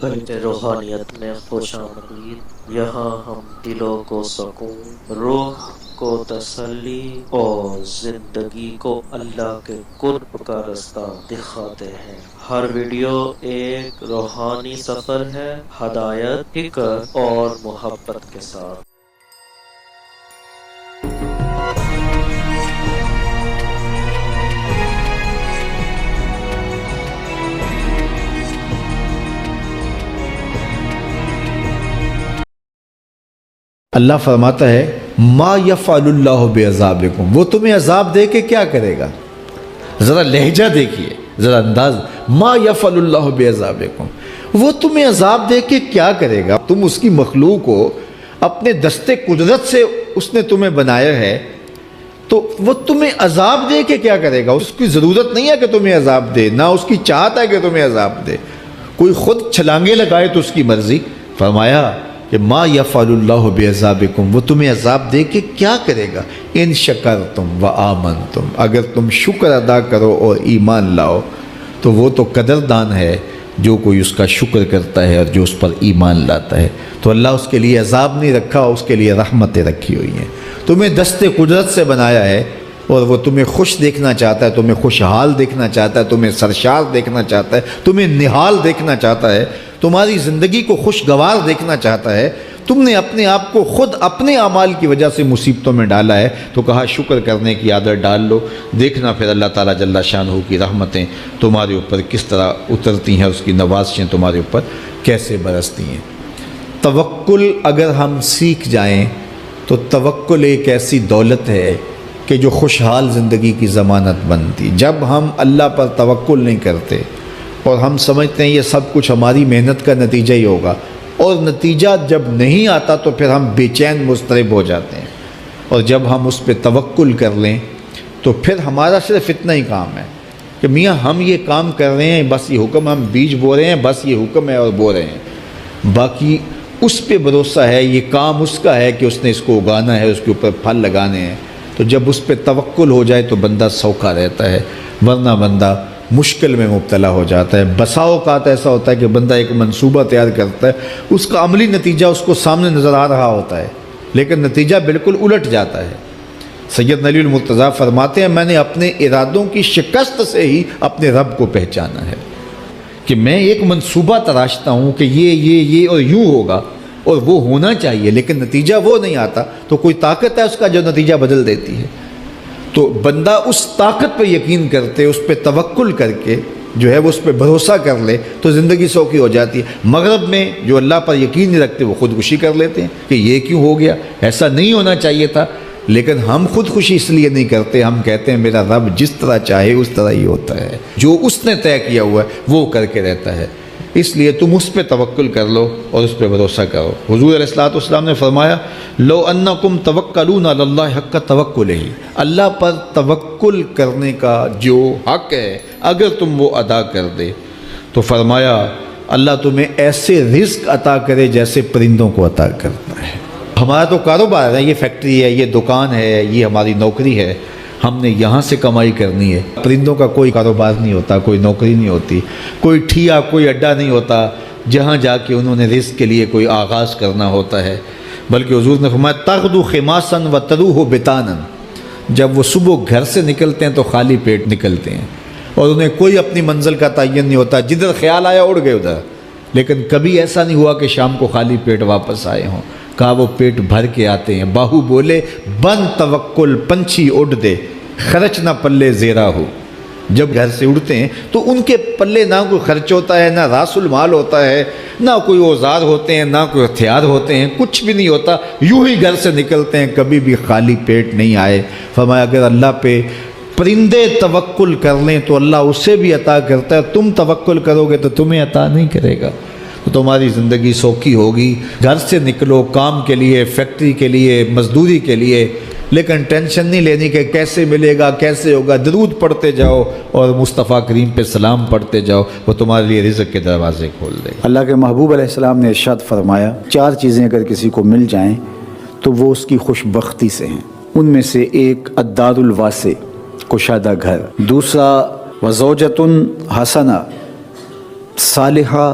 قلب روحانیت میں خوش آمدید۔ یہاں ہم دلوں کو سکون، روح کو تسلی اور زندگی کو اللہ کے قرب کا رستہ دکھاتے ہیں۔ ہر ویڈیو ایک روحانی سفر ہے، ہدایت، فکر اور محبت کے ساتھ۔ اللہ فرماتا ہے ما یفعل اللہ بعذابکم، وہ تمہیں عذاب دے کے کیا کرے گا؟ ذرا لہجہ دیکھیے، ذرا انداز، ما یفعل اللہ بعذابکم، وہ تمہیں عذاب دے کے کیا کرے گا؟ تم اس کی مخلوق ہو، اپنے دستے قدرت سے اس نے تمہیں بنایا ہے، تو وہ تمہیں عذاب دے کے کیا کرے گا؟ اس کی ضرورت نہیں ہے کہ تمہیں عذاب دے، نہ اس کی چاہت ہے کہ تمہیں عذاب دے۔ کوئی خود چھلانگے لگائے تو اس کی مرضی۔ فرمایا کہ ما یفعل اللہ بعذابکم، وہ تمہیں عذاب دے کے کیا کرے گا؟ ان شکرتم و آمنتم، اگر تم شکر ادا کرو اور ایمان لاؤ تو وہ تو قدردان ہے جو کوئی اس کا شکر کرتا ہے اور جو اس پر ایمان لاتا ہے۔ تو اللہ اس کے لیے عذاب نہیں رکھا، اس کے لیے رحمتیں رکھی ہوئی ہیں۔ تمہیں دست قدرت سے بنایا ہے اور وہ تمہیں خوش دیکھنا چاہتا ہے، تمہیں خوشحال دیکھنا چاہتا ہے، تمہیں سرشار دیکھنا چاہتا ہے، تمہیں نہال دیکھنا چاہتا ہے، تمہاری زندگی کو خوشگوار دیکھنا چاہتا ہے۔ تم نے اپنے آپ کو خود اپنے اعمال کی وجہ سے مصیبتوں میں ڈالا ہے، تو کہا شکر کرنے کی عادت ڈال لو، دیکھنا پھر اللہ تعالیٰ جل شانہ کی رحمتیں تمہارے اوپر کس طرح اترتی ہیں، اس کی نوازشیں تمہارے اوپر کیسے برستی ہیں۔ توکل اگر ہم سیکھ جائیں تو توکل ایک ایسی دولت ہے کہ جو خوشحال زندگی کی ضمانت بنتی۔ جب ہم اللہ پر توکل نہیں کرتے اور ہم سمجھتے ہیں یہ سب کچھ ہماری محنت کا نتیجہ ہی ہوگا، اور نتیجہ جب نہیں آتا تو پھر ہم بے چین مضطرب ہو جاتے ہیں، اور جب ہم اس پہ توکل کر لیں تو پھر ہمارا صرف اتنا ہی کام ہے کہ میاں ہم یہ کام کر رہے ہیں، بس یہ حکم، ہم بیج بو رہے ہیں، بس یہ حکم ہے اور بو رہے ہیں، باقی اس پہ بھروسہ ہے، یہ کام اس کا ہے کہ اس نے اس کو اگانا ہے، اس کے اوپر پھل لگانے ہیں۔ تو جب اس پہ توکل ہو جائے تو بندہ سوکھا رہتا ہے، ورنہ بندہ مشکل میں مبتلا ہو جاتا ہے۔ بسا اوقات ایسا ہوتا ہے کہ بندہ ایک منصوبہ تیار کرتا ہے، اس کا عملی نتیجہ اس کو سامنے نظر آ رہا ہوتا ہے، لیکن نتیجہ بالکل الٹ جاتا ہے۔ سید علی المرتضیٰ فرماتے ہیں میں نے اپنے ارادوں کی شکست سے ہی اپنے رب کو پہچانا ہے، کہ میں ایک منصوبہ تراشتا ہوں کہ یہ اور یوں ہوگا اور وہ ہونا چاہیے، لیکن نتیجہ وہ نہیں آتا، تو کوئی طاقت ہے اس کا جو نتیجہ بدل دیتی ہے۔ تو بندہ اس طاقت پہ یقین کرتے، اس پہ توکل کر کے جو ہے وہ اس پہ بھروسہ کر لے تو زندگی سوکھی ہو جاتی ہے۔ مغرب میں جو اللہ پر یقین نہیں رکھتے وہ خودکشی کر لیتے ہیں کہ یہ کیوں ہو گیا، ایسا نہیں ہونا چاہیے تھا، لیکن ہم خودکشی اس لیے نہیں کرتے، ہم کہتے ہیں میرا رب جس طرح چاہے اس طرح ہی ہوتا ہے، جو اس نے طے کیا ہوا ہے وہ کر کے رہتا ہے، اس لیے تم اس پہ توکل کر لو اور اس پہ بھروسہ کرو۔ حضور علیہ الصلوۃ نے فرمایا لو انکم توکلون علی اللہ حق توکلہ، اللہ پر توکل کرنے کا جو حق ہے اگر تم وہ ادا کر دے تو فرمایا اللہ تمہیں ایسے رزق عطا کرے جیسے پرندوں کو عطا کرتا ہے۔ ہمارا تو کاروبار ہے، یہ فیکٹری ہے، یہ دکان ہے، یہ ہماری نوکری ہے، ہم نے یہاں سے کمائی کرنی ہے۔ پرندوں کا کوئی کاروبار نہیں ہوتا، کوئی نوکری نہیں ہوتی، کوئی ٹھیا، کوئی اڈا نہیں ہوتا جہاں جا کے انہوں نے رزق کے لیے کوئی آغاز کرنا ہوتا ہے، بلکہ حضور نے فرمایا تغدو خماسا و تروح بطانا، جب وہ صبح گھر سے نکلتے ہیں تو خالی پیٹ نکلتے ہیں اور انہیں کوئی اپنی منزل کا تعین نہیں ہوتا، جدھر خیال آیا اڑ گئے ادھر، لیکن کبھی ایسا نہیں ہوا کہ شام کو خالی پیٹ واپس آئے ہوں، کہا وہ پیٹ بھر کے آتے ہیں۔ باہو بولے بن توکل پنچھی اڑ دے، خرچ نہ پلے زیرا ہو، جب گھر سے اڑتے ہیں تو ان کے پلے نہ کوئی خرچ ہوتا ہے، نہ راس المال ہوتا ہے، نہ کوئی اوزار ہوتے ہیں، نہ کوئی ہتھیار ہوتے ہیں، کچھ بھی نہیں ہوتا، یوں ہی گھر سے نکلتے ہیں، کبھی بھی خالی پیٹ نہیں آئے۔ فرمایا اگر اللہ پہ پرندے توکل کر لیں تو اللہ اسے بھی عطا کرتا ہے، تم توکل کرو گے تو تمہیں عطا نہیں کرے گا، تو تمہاری زندگی سوکھی ہوگی۔ گھر سے نکلو کام کے لیے، فیکٹری کے لیے، مزدوری کے لیے، لیکن ٹینشن نہیں لینی کہ کیسے ملے گا، کیسے ہوگا، درود پڑھتے جاؤ اور مصطفیٰ کریم پہ سلام پڑھتے جاؤ، وہ تمہارے لیے رزق کے دروازے کھول دے گا۔ اللہ کے محبوب علیہ السلام نے ارشاد فرمایا 4 چیزیں اگر کسی کو مل جائیں تو وہ اس کی خوش بختی سے ہیں، ان میں سے ایک الدار الواسع، کشادہ گھر، دوسرا وزوجۃ حسنہ، صالحہ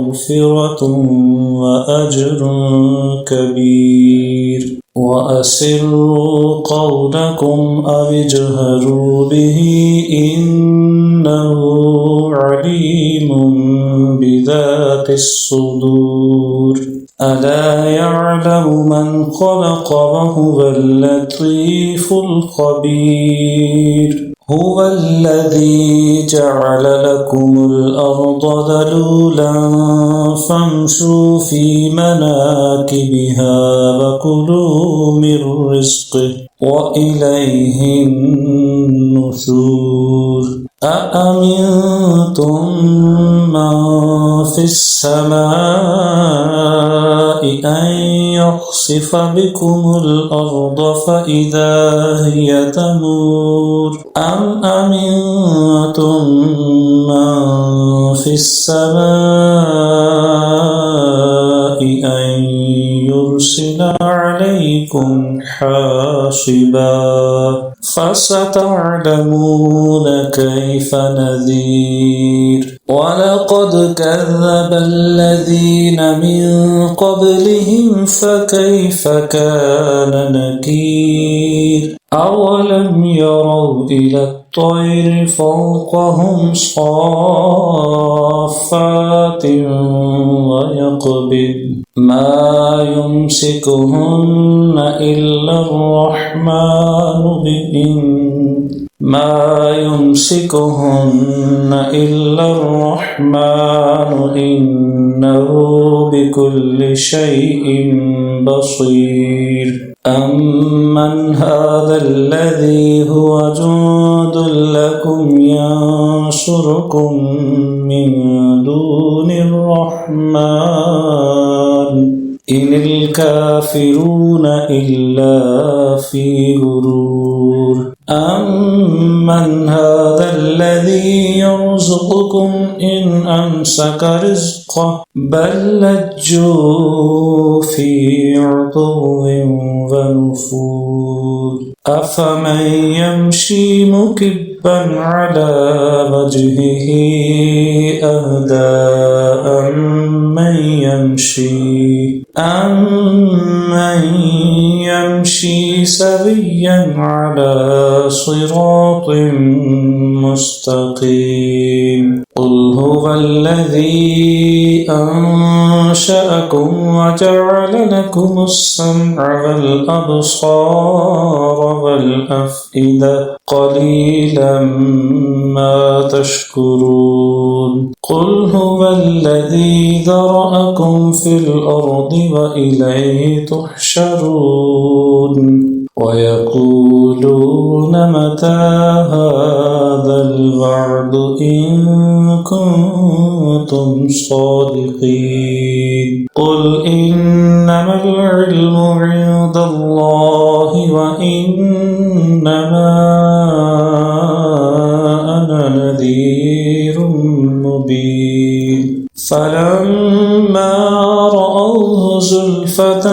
مغفرة وأجر كبير وأسروا قولكم أو اجهروا به إنه عليم بذات الصدور ألا يعلم من خلق وهو اللطيف الخبير هو الذي جعل لكم الأرض ذلولا فامشوا في مناكبها وكلوا من رزقه وإليه النشور أأمنتم من في السماء أن يخسف بكم الأرض فإذا هي تمور أم أمنتم من في السماء أن يرسل عليكم حاصبا فستعلمون كيف نذير ولقد كذب الذين من قبلهم فكيف كان نكير أولم يروا إلى الطير فوقهم صافات ويقبض ما يمسكهن إلا الرحمن إنه بكل شيء بصير أمن هذا الذي هو جند لكم ينصركم من دون الرحمن إن الكافرون إلا في غرور أمن هذا الذي يرزقكم إن أمسك رزقه بل لجوا في عتو ونفور أفمن يمشي مكبا على وجهه أهدى أمن يمشي سويا على صراط مستقيم قل هو الذي أنشأكم وجعل لكم السمع والأبصار والأفئدة قليلا ما تشكرون قل هو الذي ذرأكم في الأرض وإليه تحشرون ويقولون متى هذا الوعد إن كنتم صادقين قل إنما العلم عند الله وإنما أنا نذير مبين فلما رأوه زلفة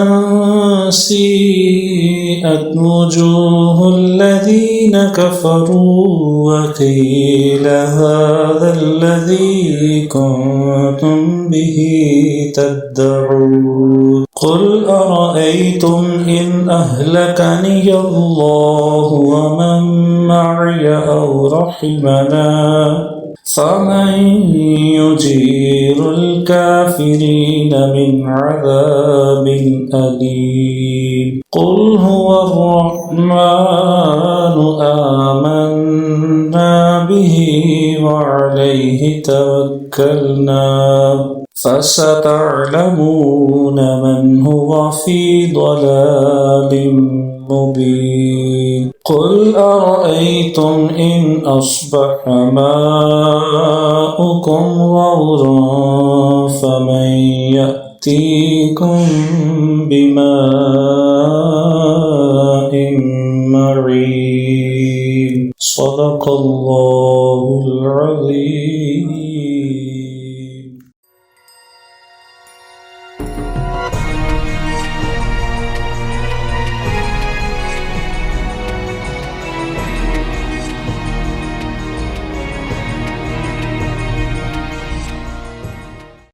سيئت وجوه الذين كفروا وقيل هذا الذي كنتم به تدعون قل أرأيتم إن أهلكني الله ومن معي أو رحمنا فمن يجير الكافرين من عذاب أليم قل هو الرحمن آمنا به وعليه توكلنا فستعلمون من هو في ضلال مبين قل أرأيتم إن أصبح ماؤكم غورا فمن يأتيكم بماء معين صدق الله